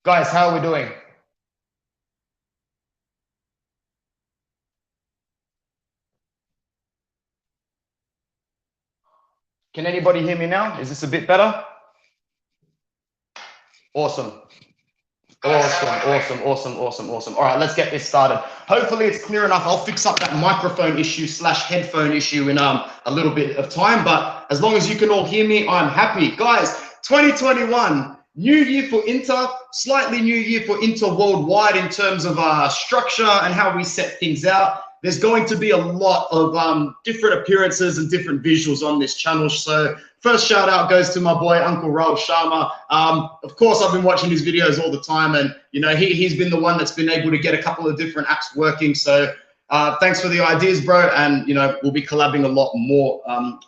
Guys, how are we doing? Can anybody hear me now? Is this a bit better? Awesome. Awesome. All right, let's get this started. Hopefully it's clear enough. I'll fix up that microphone issue / headphone issue in a little bit of time, but as long as you can all hear me, I'm happy. Guys, 2021, new year for Inter, slightly new year for Inter worldwide in terms of structure and how we set things out. There's going to be a lot of different appearances and different visuals on this channel. So first shout out goes to my boy, Uncle Raul Sharma. Of course, I've been watching his videos all the time, and you know, he's been the one that's been able to get a couple of different apps working. So thanks for the ideas, bro. And you know, we'll be collabing a lot more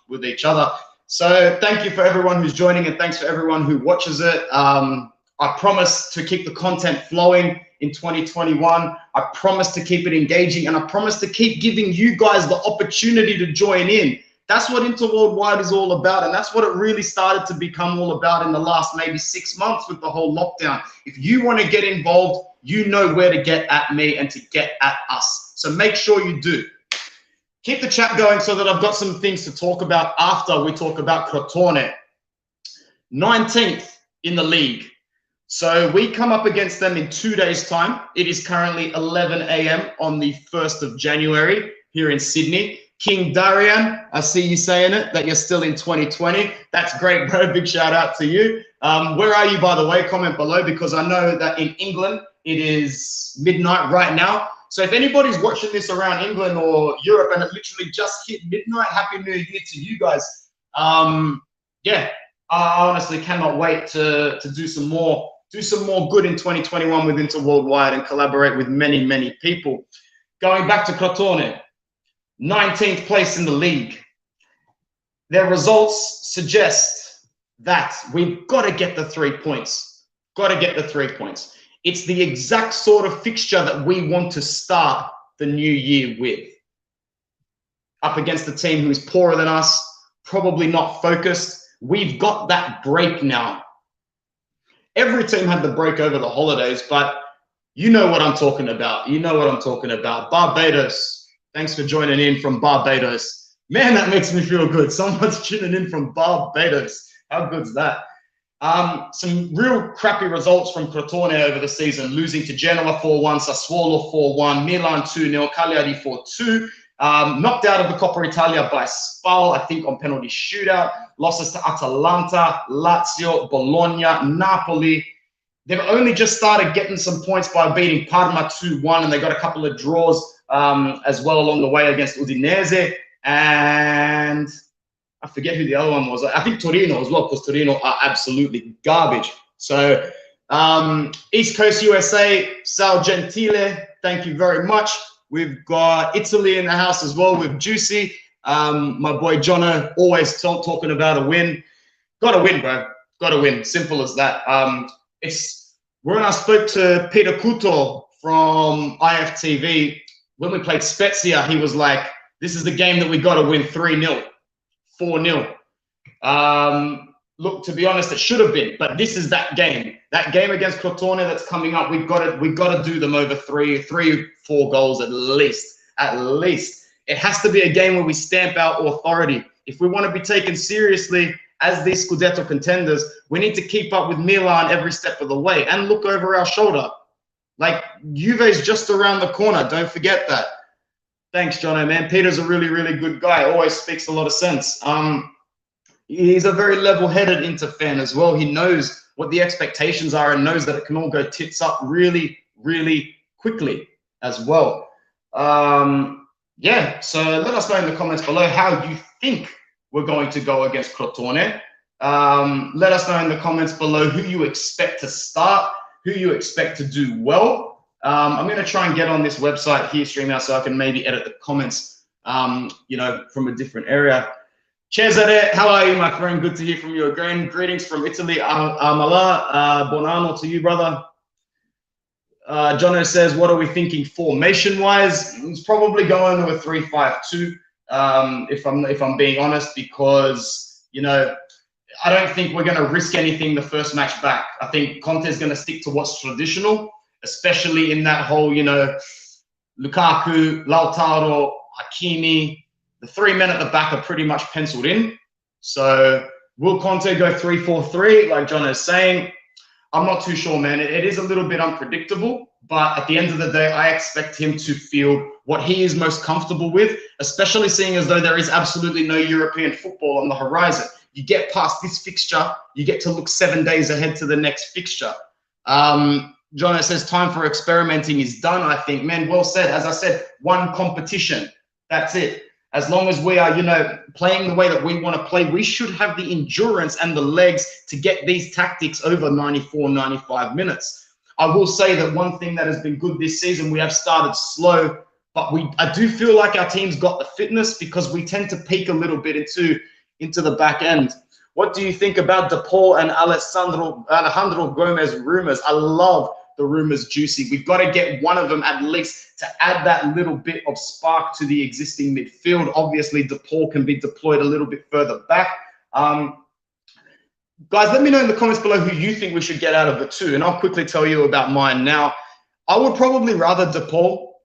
with each other. So thank you for everyone who's joining, and thanks for everyone who watches it. I promise to keep the content flowing in 2021. I promise to keep it engaging, and I promise to keep giving you guys the opportunity to join in. That's what Inter Worldwide is all about, and that's what it really started to become all about in the last maybe 6 months with the whole lockdown. If you want to get involved, you know where to get at me and to get at us. So make sure you do. Keep the chat going so that I've got some things to talk about after we talk about Crotone. 19th in the league. So we come up against them in 2 days' time. It is currently 11 a.m. on the 1st of January here in Sydney. King Darian, I see you saying it, that you're still in 2020. That's great, bro. Big shout out to you. Where are you, by the way? Comment below, because I know that in England, it is midnight right now. So if anybody's watching this around England or Europe and it literally just hit midnight, Happy New Year to you guys. Yeah, I honestly cannot wait to do some more good in 2021 with Inter Worldwide and collaborate with many, many people. Going back to Crotone, 19th place in the league. Their results suggest that we've got to get the 3 points. Got to get the 3 points. It's the exact sort of fixture that we want to start the new year with. Up against a team who is poorer than us, probably not focused. We've got that break now. Every team had the break over the holidays, but you know what I'm talking about. You know what I'm talking about. Barbados. Thanks for joining in from Barbados. Man, that makes me feel good. Someone's tuning in from Barbados. How good's that? Some real crappy results from Crotone over the season, losing to Genoa 4-1, Sassuolo 4-1, Milan 2-0, Cagliari 4-2. Knocked out of the Coppa Italia by Spal, I think on penalty shootout. Losses to Atalanta, Lazio, Bologna, Napoli. They've only just started getting some points by beating Parma 2-1, and they got a couple of draws as well along the way against Udinese. And I forget who the other one was. I think Torino as well, because Torino are absolutely garbage. So East Coast USA, Sal Gentile, thank you very much. We've got Italy in the house as well with Juicy. My boy Jono, always talking about a win. Got to win, bro. Got to win. Simple as that. When I spoke to Peter Couto from IFTV, when we played Spezia, he was like, this is the game that we got to win 3-0, 4-0. Look, to be honest, it should have been, but this is that game. That game against Crotone that's coming up, we've got to do them over 3-4 goals at least. At least. It has to be a game where we stamp out authority. If we want to be taken seriously as these Scudetto contenders, we need to keep up with Milan every step of the way and look over our shoulder. Like, Juve's just around the corner. Don't forget that. Thanks, Jono, man. Peter's a really, really good guy. Always speaks a lot of sense. He's a very level-headed Inter fan as well. He knows what the expectations are and knows that it can all go tits up really, really quickly as well. Yeah, so let us know in the comments below how you think we're going to go against Crotone. Let us know in the comments below who you expect to start, who you expect to do well. I'm going to try and get on this website here, StreamYard, so I can maybe edit the comments, you know, from a different area. Cesare, how are you, my friend? Good to hear from you again. Greetings from Italy. Amala, Bonanno to you, brother. Jono says, what are we thinking formation-wise? It's probably going to a 3-5-2, if I'm being honest, because, you know, I don't think we're going to risk anything the first match back. I think Conte's going to stick to what's traditional, especially in that whole, you know, Lukaku, Lautaro, Hakimi, the 3 men at the back are pretty much penciled in. So will Conte go 3-4-3, like John is saying? I'm not too sure, man. It is a little bit unpredictable, but at the end of the day, I expect him to field what he is most comfortable with, especially seeing as though there is absolutely no European football on the horizon. You get past this fixture, you get to look 7 days ahead to the next fixture. Jono says time for experimenting is done, I think. Man, well said. As I said, one competition. That's it. As long as we are, you know, playing the way that we want to play, we should have the endurance and the legs to get these tactics over 94, 95 minutes. I will say that one thing that has been good this season, we have started slow, but I do feel like our team's got the fitness because we tend to peak a little bit into the back end. What do you think about De Paul and Alejandro Gomez rumors? I love the rumors, Juicy. We've got to get one of them at least to add that little bit of spark to the existing midfield. Obviously, De Paul can be deployed a little bit further back. Guys, let me know in the comments below who you think we should get out of the two, and I'll quickly tell you about mine now. I would probably rather De Paul,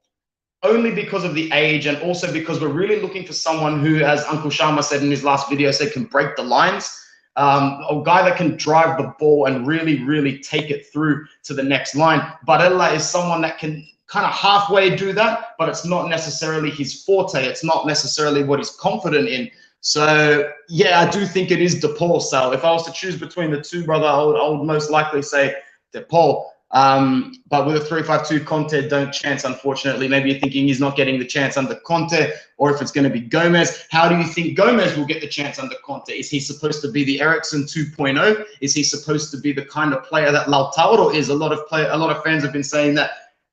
only because of the age and also because we're really looking for someone who, as Uncle Sharma said in his last video, said can break the lines. A guy that can drive the ball and really, really take it through to the next line. Barella is someone that can kind of halfway do that, but it's not necessarily his forte. It's not necessarily what he's confident in. So, yeah, I do think it is De Paul, Sal. If I was to choose between the two, brother, I would most likely say De Paul. But with a 3-5-2, Conte don't chance, unfortunately. Maybe you're thinking he's not getting the chance under Conte, or if it's going to be Gomez. How do you think Gomez will get the chance under Conte? Is he supposed to be the Eriksen 2.0? Is he supposed to be the kind of player that Lautaro is? A lot of fans have been saying that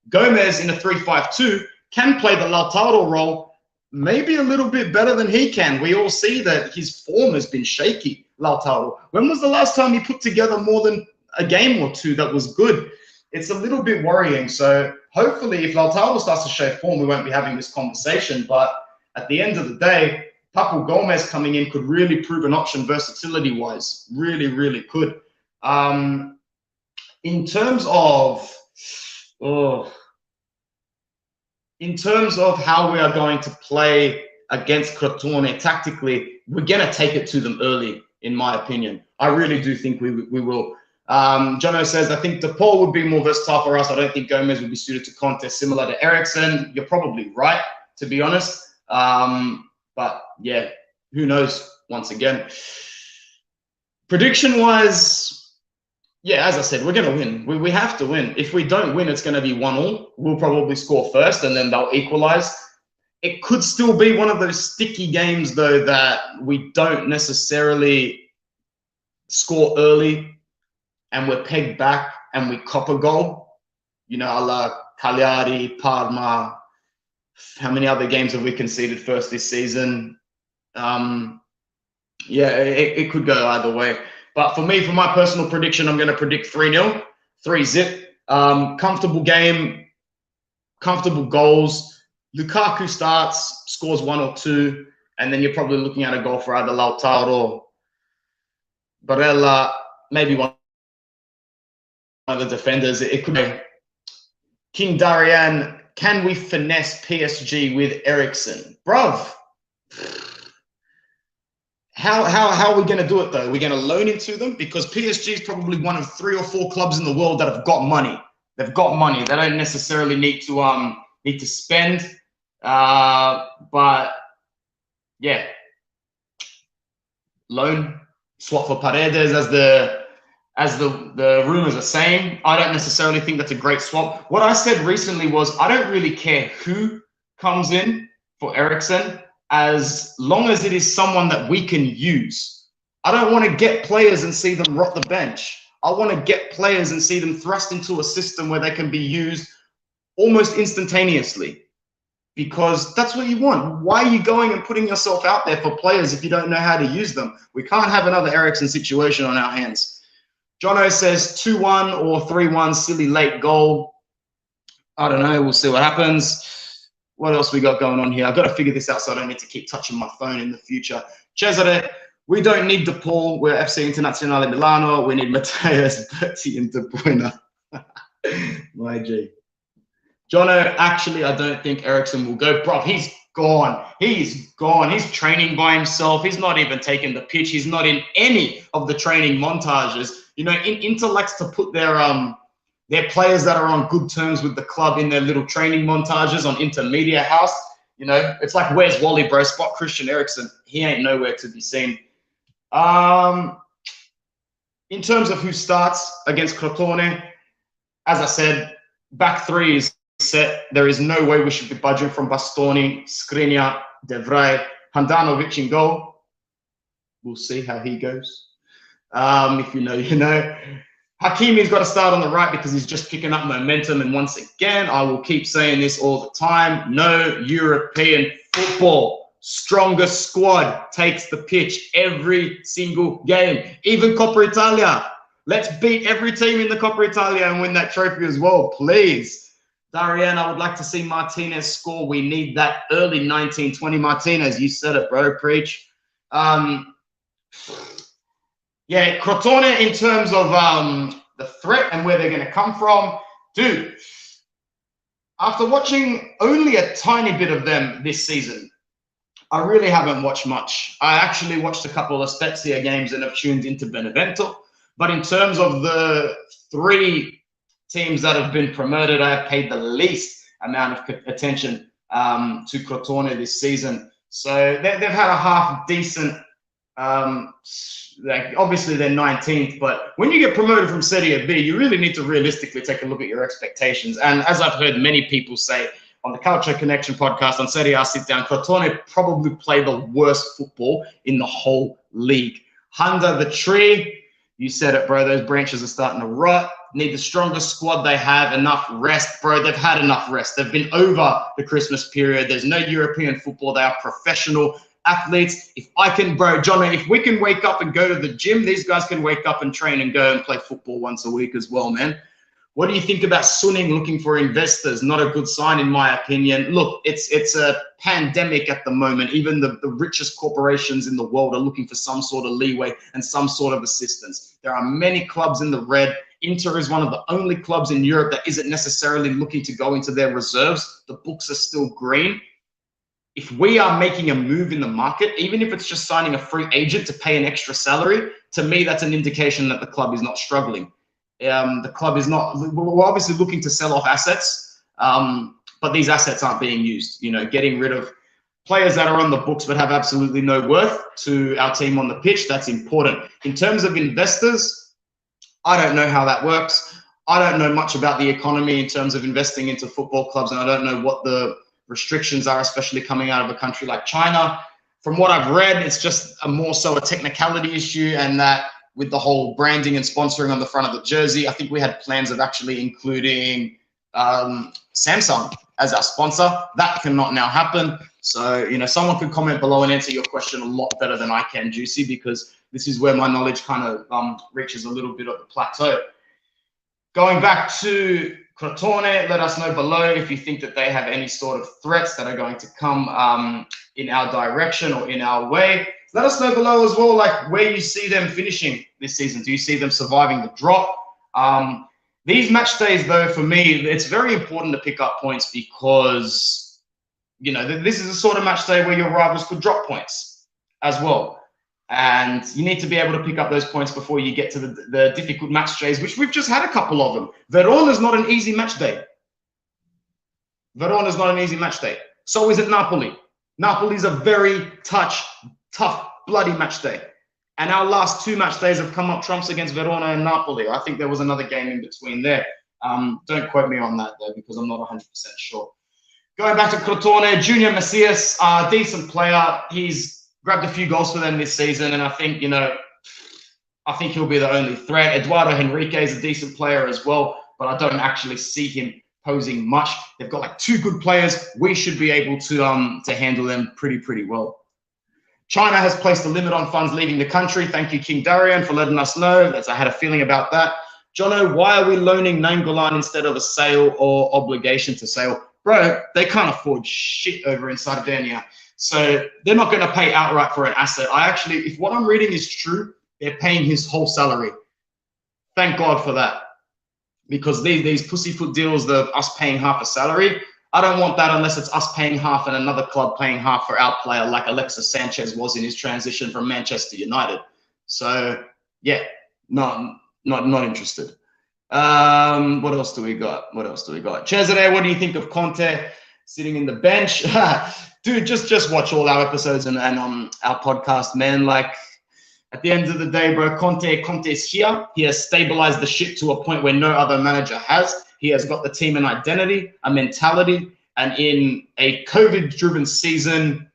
Gomez in a 3-5-2 can play the Lautaro role maybe a little bit better than he can. We all see that his form has been shaky, Lautaro. When was the last time he put together more than a game or two that was good? It's a little bit worrying. So hopefully if Lautaro starts to show form, we won't be having this conversation. But at the end of the day, Papu Gomez coming in could really prove an option versatility-wise. Really, really could. In terms of how we are going to play against Crotone tactically, we're going to take it to them early, in my opinion. I really do think we will. Jono says, I think De Paul would be more versatile for us. I don't think Gomez would be suited to Conte, similar to Eriksen. You're probably right, to be honest. But yeah, who knows once again. Prediction-wise, yeah, as I said, we're going to win. We have to win. If we don't win, it's going to be 1-1. We'll probably score first, and then they'll equalize. It could still be one of those sticky games, though, that we don't necessarily score early, and we're pegged back, and we cop a goal. You know, a la Cagliari, Parma. How many other games have we conceded first this season? Yeah, it could go either way. But for me, for my personal prediction, I'm going to predict 3-0, 3-zip. Comfortable game, comfortable goals. Lukaku starts, scores 1 or 2, and then you're probably looking at a goal for either Lautaro, Barella, maybe one of the defenders. It could be King Darian. Can we finesse PSG with Eriksen? Bruv. How are we going to do it, though? We're going to loan into them, because PSG is probably one of 3 or 4 clubs in the world that have got money. They've got money. They don't necessarily need to spend. But yeah, loan, swap for Paredes, as the rumors are saying. I don't necessarily think that's a great swap. What I said recently was I don't really care who comes in for Eriksen, as long as it is someone that we can use. I don't want to get players and see them rot the bench. I want to get players and see them thrust into a system where they can be used almost instantaneously, because that's what you want. Why are you going and putting yourself out there for players if you don't know how to use them? We can't have another Eriksen situation on our hands. Jono says 2-1 or 3-1, silly late goal. I don't know. We'll see what happens. What else we got going on here? I've got to figure this out so I don't need to keep touching my phone in the future. Cesare, We don't need DePaul. We're FC Internazionale Milano. We need Matthias, Berti, and De Bruyne. My G. Jono, actually, I don't think Eriksen will go. Bro, he's gone. He's gone. He's training by himself. He's not even taking the pitch. He's not in any of the training montages. You know, Inter likes to put their players that are on good terms with the club in their little training montages on Intermedia House. You know, it's like, where's Wally, bro? Spot Christian Eriksen. He ain't nowhere to be seen. In terms of who starts against Crotone, as I said, back three is set. There is no way we should be budging from Bastoni, Skriniar, De Vrij, Handanovic in goal. We'll see how he goes. If you know, you know. Hakimi's got to start on the right because he's just picking up momentum. And once again, I will keep saying this all the time. No European football. Strongest squad takes the pitch every single game. Even Coppa Italia. Let's beat every team in the Coppa Italia and win that trophy as well, please. Darian, I would like to see Martinez score. We need that early 1920 Martinez. You said it, bro. Preach. Yeah, Crotone in terms of the threat and where they're going to come from. Dude, after watching only a tiny bit of them this season, I really haven't watched much. I actually watched a couple of Spezia games and have tuned into Benevento. But in terms of the three teams that have been promoted, I have paid the least amount of attention to Crotone this season. So they've had a half decent, like obviously they're 19th, but when you get promoted from Serie B, you really need to realistically take a look at your expectations. And as I've heard many people say on the Culture Connection podcast on Serie A Sit Down, Crotone probably play the worst football in the whole league. Under the tree, you said it, bro. Those branches are starting to rot. Need the strongest squad they have. Enough rest, bro. They've had enough rest. They've been over the Christmas period. There's no European football. They are professional athletes. If I can, bro, John, if we can wake up and go to the gym, these guys can wake up and train and go and play football once a week as well, man. What do you think about Suning looking for investors? Not a good sign, in my opinion. Look, it's a pandemic at the moment. Even the richest corporations in the world are looking for some sort of leeway and some sort of assistance. There are many clubs in the red. Inter is one of the only clubs in Europe that isn't necessarily looking to go into their reserves. The books are still green. If we are making a move in the market, even if it's just signing a free agent to pay an extra salary, to me, that's an indication that the club is not struggling. The club is not, we're obviously looking to sell off assets, but these assets aren't being used. You know, getting rid of players that are on the books but have absolutely no worth to our team on the pitch, that's important. In terms of investors, I don't know how that works. I don't know much about the economy in terms of investing into football clubs, and I don't know what the restrictions are, especially coming out of a country like China. From what I've read, it's just more so a technicality issue, and that with the whole branding and sponsoring on the front of the jersey, I think we had plans of actually including Samsung as our sponsor. That cannot now happen. So, you know, someone could comment below and answer your question a lot better than I can, Juicy, because this is where my knowledge kind of reaches a little bit of the plateau. Going back to Crotone, let us know below if you think that they have any sort of threats that are going to come in our direction or in our way. Let us know below as well, like where you see them finishing this season. Do you see them surviving the drop? These match days, though, for me, it's very important to pick up points because, you know, this is the sort of match day where your rivals could drop points as well. And you need to be able to pick up those points before you get to the difficult match days, which we've just had a couple of them. Verona is not an easy match day. Verona is not an easy match day. So is it Napoli. Napoli is a very tough, bloody match day. And our last two match days have come up trumps against Verona and Napoli. I think there was another game in between there. Don't quote me on that, though, because I'm not 100% sure. Going back to Crotone, Junior Macias, decent player. He's grabbed a few goals for them this season, and I think, you know, I think he'll be the only threat. Eduardo Henrique is a decent player as well, but I don't actually see him posing much. They've got like two good players. We should be able to handle them pretty well. China has placed a limit on funds leaving the country. Thank you, King Darian, for letting us know. I had a feeling about that. Jono, why are we loaning Nainggolan instead of a sale or obligation to sale? Bro, they can't afford shit over in Sardinia. So they're not going to pay outright for an asset. If what I'm reading is true, they're paying his whole salary. Thank God for that. Because these pussyfoot deals of us paying half a salary, I don't want that unless it's us paying half and another club paying half for our player, like Alexis Sanchez was in his transition from Manchester United. So yeah, not interested. What else do we got? Cesare, what do you think of Conte sitting in the bench? Dude, just watch all our episodes and on our podcast, man. Like, at the end of the day, bro, Conte's here. He has stabilized the ship to a point where no other manager has. He has got the team an identity, a mentality, and in a COVID-driven season,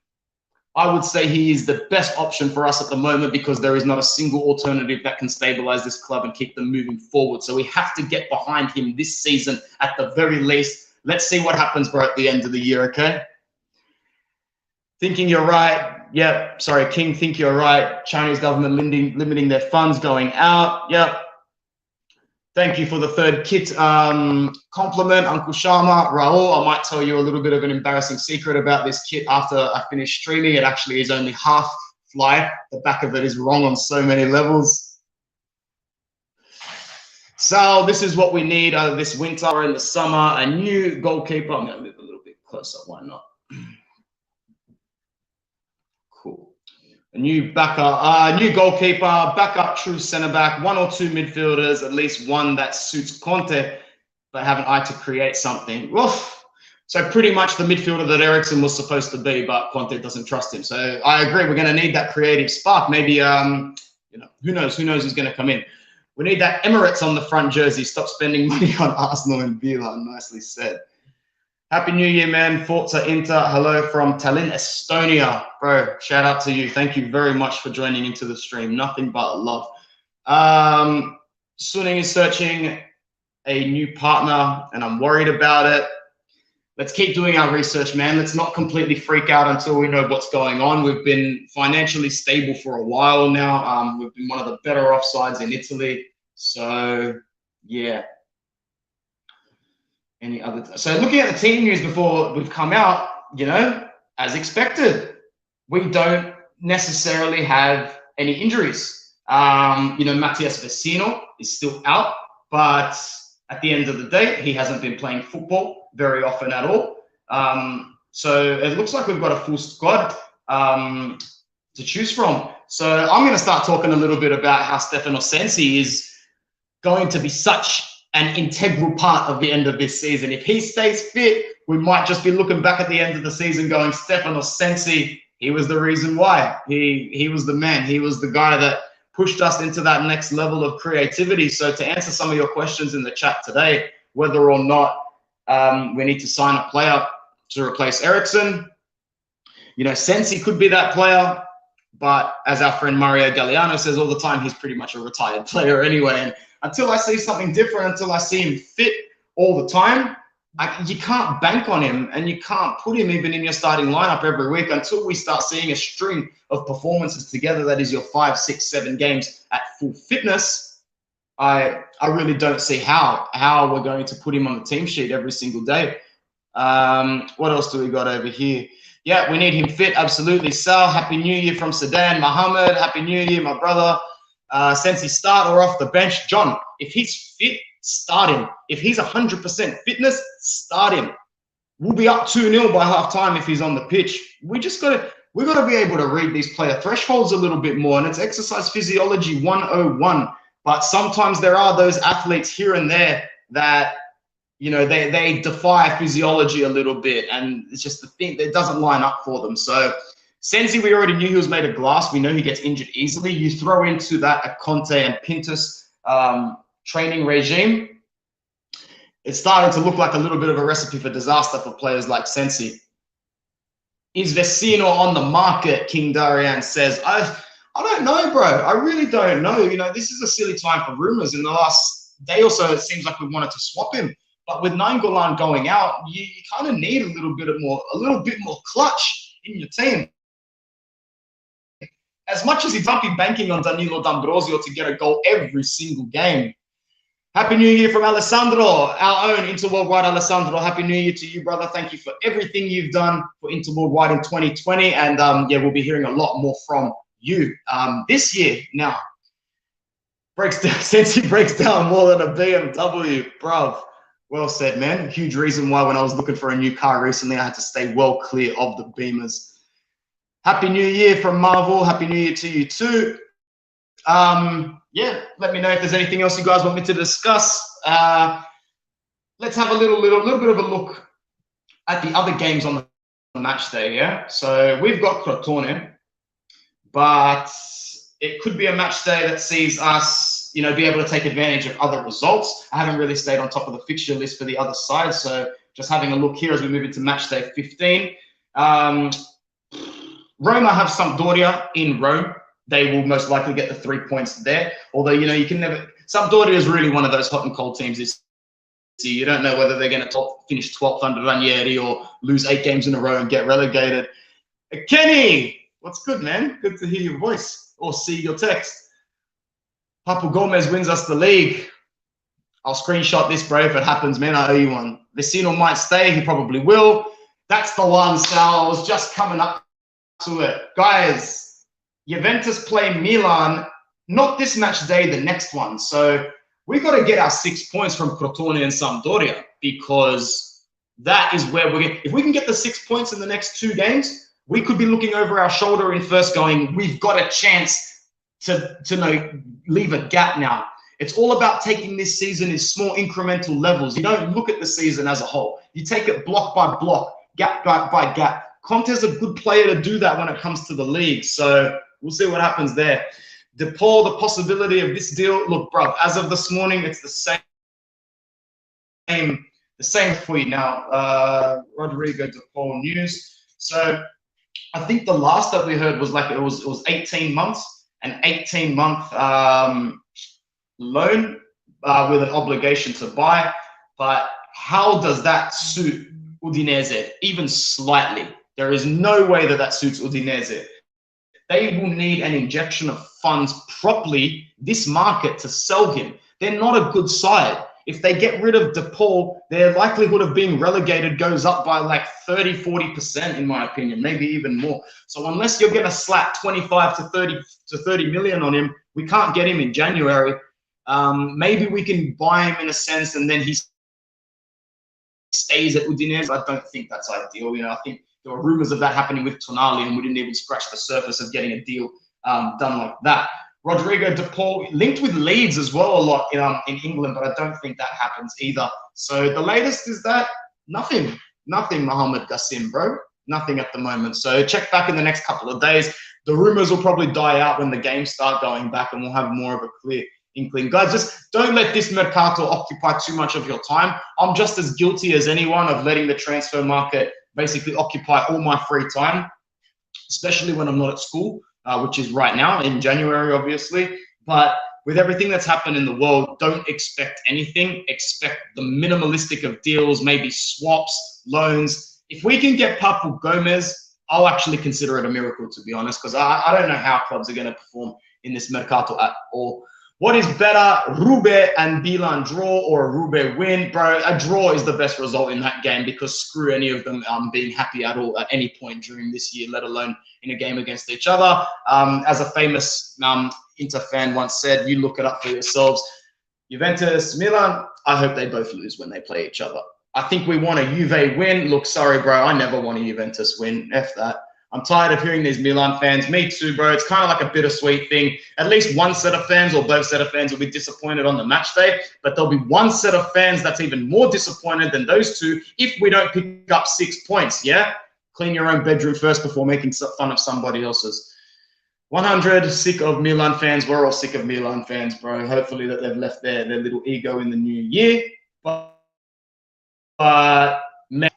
I would say he is the best option for us at the moment because there is not a single alternative that can stabilize this club and keep them moving forward. So we have to get behind him this season at the very least. Let's see what happens, bro, at the end of the year, okay? Thinking you're right. Yep. Sorry, King, think you're right. Chinese government limiting their funds going out. Yep. Thank you for the third kit compliment, Uncle Sharma. Raul, I might tell you a little bit of an embarrassing secret about this kit after I finish streaming. It actually is only half fly. The back of it is wrong on so many levels. So this is what we need this winter or in the summer. A new goalkeeper. I'm going to move a little bit closer. Why not? Cool. A new backup, new goalkeeper, backup true centre back, one or two midfielders, at least one that suits Conte, but have an eye to create something. Oof. So pretty much the midfielder that Eriksen was supposed to be, but Conte doesn't trust him. So I agree, we're going to need that creative spark. Maybe, you know, who knows who's going to come in. We need that Emirates on the front jersey. Stop spending money on Arsenal and Villa. Nicely said. Happy New Year, man. Forza Inter. Hello from Tallinn, Estonia. Bro, shout out to you. Thank you very much for joining into the stream. Nothing but love. Suning is searching a new partner, and I'm worried about it. Let's keep doing our research, man. Let's not completely freak out until we know what's going on. We've been financially stable for a while now. We've been one of the better off sides in Italy. So, yeah. So looking at the team news before we've come out, you know, as expected, we don't necessarily have any injuries. You know, Matías Vecino is still out, but at the end of the day, he hasn't been playing football very often at all. So it looks like we've got a full squad to choose from. So I'm going to start talking a little bit about how Stefano Sensi is going to be such an integral part of the end of this season. If he stays fit, we might just be looking back at the end of the season going, Stefano Sensi, he was the reason why. He was the man. He was the guy that pushed us into that next level of creativity. So to answer some of your questions in the chat today, whether or not we need to sign a player to replace Eriksen, you know, Sensi could be that player, but as our friend Mario Galliano says all the time, he's pretty much a retired player anyway. And until I see something different, until I see him fit all the time, you can't bank on him, and you can't put him even in your starting lineup every week until we start seeing a string of performances together that is your 5, 6, 7 games at full fitness. I really don't see how we're going to put him on the team sheet every single day. What else do we got over here? Yeah, we need him fit, absolutely. Sal, Happy New Year from Sudan. Mohammed, Happy New Year, my brother. Sensi, start or off the bench? John, if he's fit, start him. If he's 100% fitness, start him. We'll be up 2-0 by half time if he's on the pitch. We gotta be able to read these player thresholds a little bit more, and it's exercise physiology 101. But sometimes there are those athletes here and there that, you know, they defy physiology a little bit, and it's just the thing that doesn't line up for them. So Sensi, we already knew he was made of glass. We know he gets injured easily. You throw into that a Conte and Pintus training regime, it's starting to look like a little bit of a recipe for disaster for players like Sensi. Is Vecino on the market? King Darian says. I don't know, bro. I really don't know. You know, this is a silly time for rumors. In the last day or so, it seems like we wanted to swap him. But with Nainggolan going out, you kind of need a little bit more clutch in your team. As much as he might be banking on Danilo D'Ambrosio to get a goal every single game, Happy New Year from Alessandro, our own Interworldwide Alessandro. Happy New Year to you, brother. Thank you for everything you've done for Interworldwide in 2020. And yeah, we'll be hearing a lot more from you this year. Now, since he breaks down more than a BMW, bruv. Well said, man. Huge reason why when I was looking for a new car recently, I had to stay well clear of the Beamers. Happy New Year from Marvel. Happy New Year to you too. Yeah, let me know if there's anything else you guys want me to discuss. Let's have a little bit of a look at the other games on the match day. Yeah, so we've got Crotone, but it could be a match day that sees us, you know, be able to take advantage of other results. I haven't really stayed on top of the fixture list for the other side, so just having a look here as we move into match day 15. Roma have Sampdoria in Rome. They will most likely get the 3 points there. Although, you know, you can never... Sampdoria is really one of those hot and cold teams this year. You don't know whether they're going to finish 12th under Ranieri or lose 8 games in a row and get relegated. Kenny! What's good, man? Good to hear your voice or see your text. Papu Gomez wins us the league. I'll screenshot this, bro, if it happens, man. I owe you one. Vecino might stay. He probably will. That's the one, Sal. I was just coming up to it. Guys... Juventus play Milan, not this match day, the next one. So we got to get our 6 points from Crotone and Sampdoria, because that is where we're going. If we can get the 6 points in the next 2 games, we could be looking over our shoulder in first going, we've got a chance to leave a gap now. It's all about taking this season in small incremental levels. You don't look at the season as a whole. You take it block by block, gap by gap. Conte's a good player to do that when it comes to the league. So we'll see what happens there. DePaul, the possibility of this deal. Look, bro, as of this morning, it's the same for you now. Rodrigo DePaul news. So I think the last that we heard was like it was 18 months, an 18-month loan with an obligation to buy. But how does that suit Udinese? Even slightly. There is no way that suits Udinese. They will need an injection of funds properly this market to sell him. They're not a good side. If they get rid of DePaul, their likelihood of being relegated goes up by like 30, 40%, in my opinion, maybe even more. So unless you're going to slap 25 to 30 million on him, we can't get him in January. Maybe we can buy him in a sense, and then he stays at Udinese. I don't think that's ideal. You know, I think there were rumors of that happening with Tonali, and we didn't even scratch the surface of getting a deal done like that. Rodrigo DePaul linked with Leeds as well a lot in England, but I don't think that happens either. So the latest is that nothing, Mohamed Gassim, bro. Nothing at the moment. So check back in the next couple of days. The rumors will probably die out when the games start going back, and we'll have more of a clear inkling. Guys, just don't let this Mercato occupy too much of your time. I'm just as guilty as anyone of letting the transfer market basically occupy all my free time, especially when I'm not at school, which is right now in January, obviously. But with everything that's happened in the world, don't expect anything. Expect the minimalistic of deals, maybe swaps, loans. If we can get Papu Gomez, I'll actually consider it a miracle, to be honest, because I don't know how clubs are going to perform in this Mercato at all. What is better, Rube and Milan draw or a Rube win? Bro, a draw is the best result in that game, because screw any of them being happy at all at any point during this year, let alone in a game against each other. As a famous Inter fan once said, you look it up for yourselves. Juventus, Milan, I hope they both lose when they play each other. I think we want a Juve win. Look, sorry, bro, I never want a Juventus win. F that. I'm tired of hearing these Milan fans. Me too, bro. It's kind of like a bittersweet thing. At least one set of fans or both set of fans will be disappointed on the match day, but there'll be one set of fans that's even more disappointed than those two if we don't pick up 6 points, yeah? Clean your own bedroom first before making fun of somebody else's. 100, sick of Milan fans. We're all sick of Milan fans, bro. Hopefully that they've left their little ego in the new year. But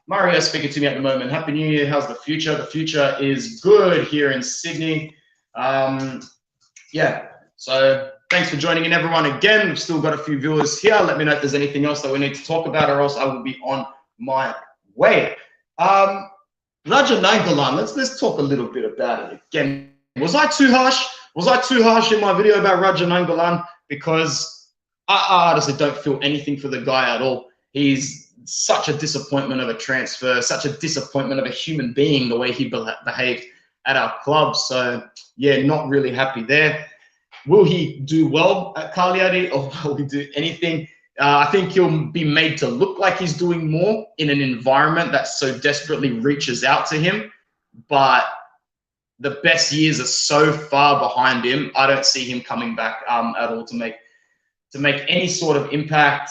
Mario's speaking to me at the moment. Happy New Year. How's the future? The future is good here in Sydney. Yeah, so thanks for joining in, everyone. Again, we've still got a few viewers here. Let me know if there's anything else that we need to talk about, or else I will be on my way. Raja Nainggolan, let's talk a little bit about it again. Was I too harsh? Was I too harsh in my video about Raja Nainggolan? Because I honestly don't feel anything for the guy at all. He's such a disappointment of a transfer, such a disappointment of a human being, the way he behaved at our club. So, yeah, not really happy there. Will he do well at Cagliari, or will he do anything? I think he'll be made to look like he's doing more in an environment that so desperately reaches out to him. But the best years are so far behind him. I don't see him coming back at all to make any sort of impact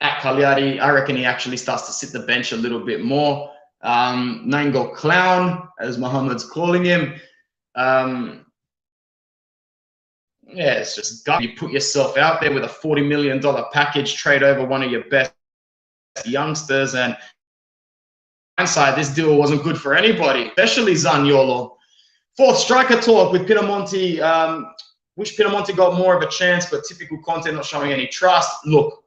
at Cagliari. I reckon he actually starts to sit the bench a little bit more. Nango Clown, as Mohammed's calling him. Yeah, it's just gut. You put yourself out there with a $40 million package, trade over one of your best youngsters, and hindsight, this deal wasn't good for anybody, especially Zaniolo. Fourth striker talk with Pinamonti. Wish Pinamonti got more of a chance, but typical Conte not showing any trust. Look,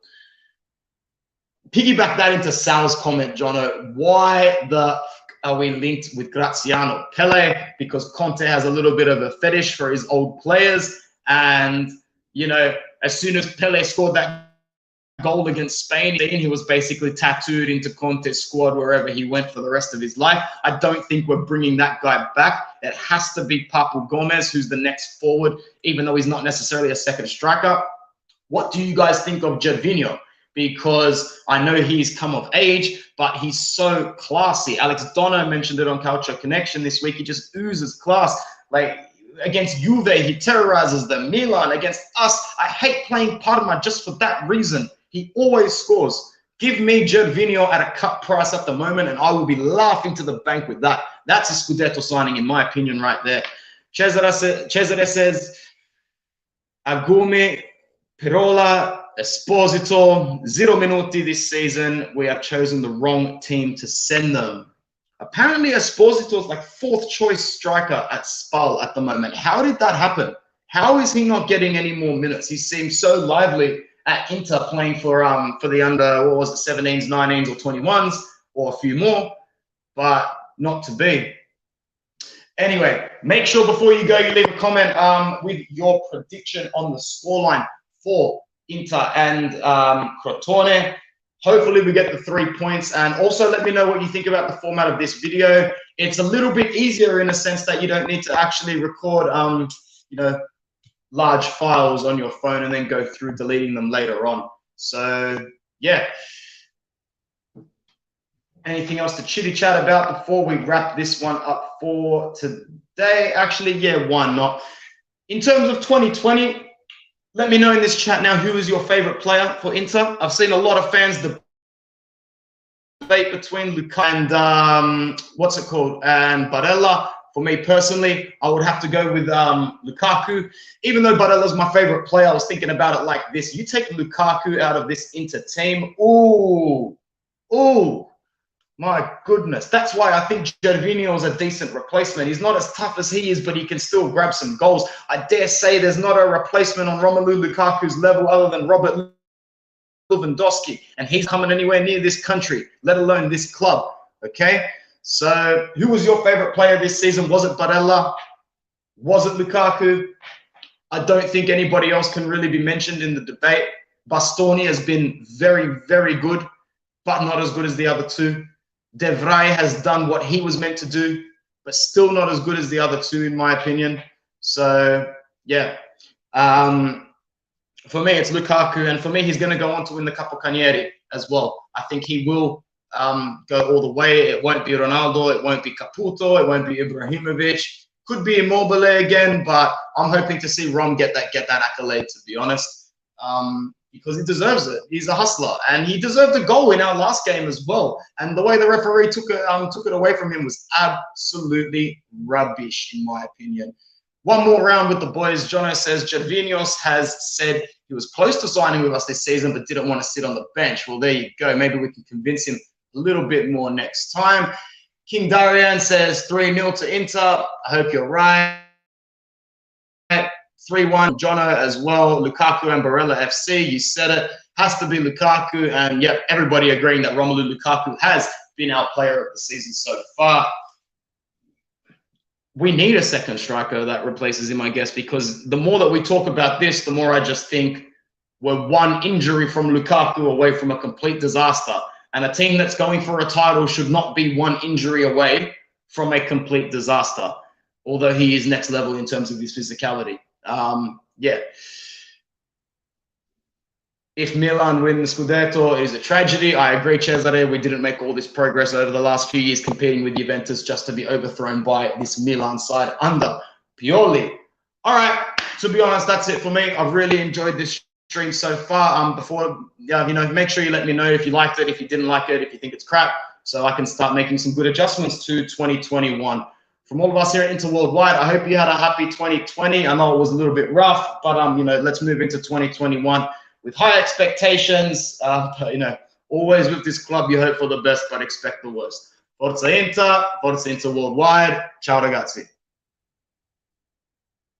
piggyback that into Sal's comment, Jono. Why the are we linked with Graziano Pele? Because Conte has a little bit of a fetish for his old players. And, you know, as soon as Pele scored that goal against Spain, he was basically tattooed into Conte's squad wherever he went for the rest of his life. I don't think we're bringing that guy back. It has to be Papu Gomez, who's the next forward, even though he's not necessarily a second striker. What do you guys think of Gervinho? Because I know he's come of age, but he's so classy. Alex Dono mentioned it on Calcio Connection this week. He just oozes class. Like, against Juve, he terrorizes them. Milan, against us, I hate playing Parma just for that reason. He always scores. Give me Gervinho at a cut price at the moment, and I will be laughing to the bank with that. That's a Scudetto signing, in my opinion, right there. Cesare says, Agumi, Pirola, Esposito, 0 minuti this season. We have chosen the wrong team to send them. Apparently, Esposito is like fourth choice striker at Spal at the moment. How did that happen? How is he not getting any more minutes? He seems so lively at Inter, playing for the under, what was it, 17s, 19s, or 21s, or a few more, but not to be. Anyway, make sure before you go, you leave a comment with your prediction on the scoreline for Inter and Crotone. Hopefully we get the 3 points, and also let me know what you think about the format of this video. It's a little bit easier in a sense that you don't need to actually record, you know, large files on your phone and then go through deleting them later on. So yeah. Anything else to chitty chat about before we wrap this one up for today? Actually, yeah, why not? In terms of 2020, let me know in this chat now, who is your favorite player for Inter? I've seen a lot of fans debate between Luka and and Barella. For me personally, I would have to go with Lukaku. Even though Barella's my favorite player, I was thinking about it like this. You take Lukaku out of this Inter team. Ooh, my goodness. That's why I think Gervinho is a decent replacement. He's not as tough as he is, but he can still grab some goals. I dare say there's not a replacement on Romelu Lukaku's level other than Robert Lewandowski, and he's coming anywhere near this country, let alone this club, okay? So who was your favorite player this season? Was it Barella? Was it Lukaku? I don't think anybody else can really be mentioned in the debate. Bastoni has been very, very good, but not as good as the other two. De Vrij has done what he was meant to do, but still not as good as the other two, in my opinion. So, yeah. For me, it's Lukaku, and for me, he's going to go on to win the Capocannoniere as well. I think he will go all the way. It won't be Ronaldo, it won't be Caputo, it won't be Ibrahimovic. Could be Immobile again, but I'm hoping to see Rom get that accolade, to be honest, because he deserves it. He's a hustler, and he deserved a goal in our last game as well. And the way the referee took it away from him was absolutely rubbish, in my opinion. One more round with the boys. Jono says Gervinho has said he was close to signing with us this season, but didn't want to sit on the bench. Well, there you go. Maybe we can convince him a little bit more next time. King Darian says 3-0 to Inter. I hope you're right. 3-1 Jono as well. Lukaku and Barella FC. You said it. Has to be Lukaku. And yep, everybody agreeing that Romelu Lukaku has been our player of the season so far. we need a second striker that replaces him, I guess, because the more that we talk about this, the more I just think we're one injury from Lukaku away from a complete disaster. And a team that's going for a title should not be one injury away from a complete disaster, although he is next level in terms of his physicality. Yeah. If Milan win the Scudetto, it is a tragedy. I agree, Cesare. We didn't make all this progress over the last few years competing with Juventus just to be overthrown by this Milan side under Pioli. All right, to be honest, that's it for me. I've really enjoyed this stream so far. Make sure you let me know if you liked it, if you didn't like it, if you think it's crap, so I can start making some good adjustments to 2021. From all of us here at Inter Worldwide, I hope you had a happy 2020. I know it was a little bit rough, but let's move into 2021 with high expectations. Always with this club, you hope for the best, but expect the worst. Forza Inter Worldwide. Ciao ragazzi.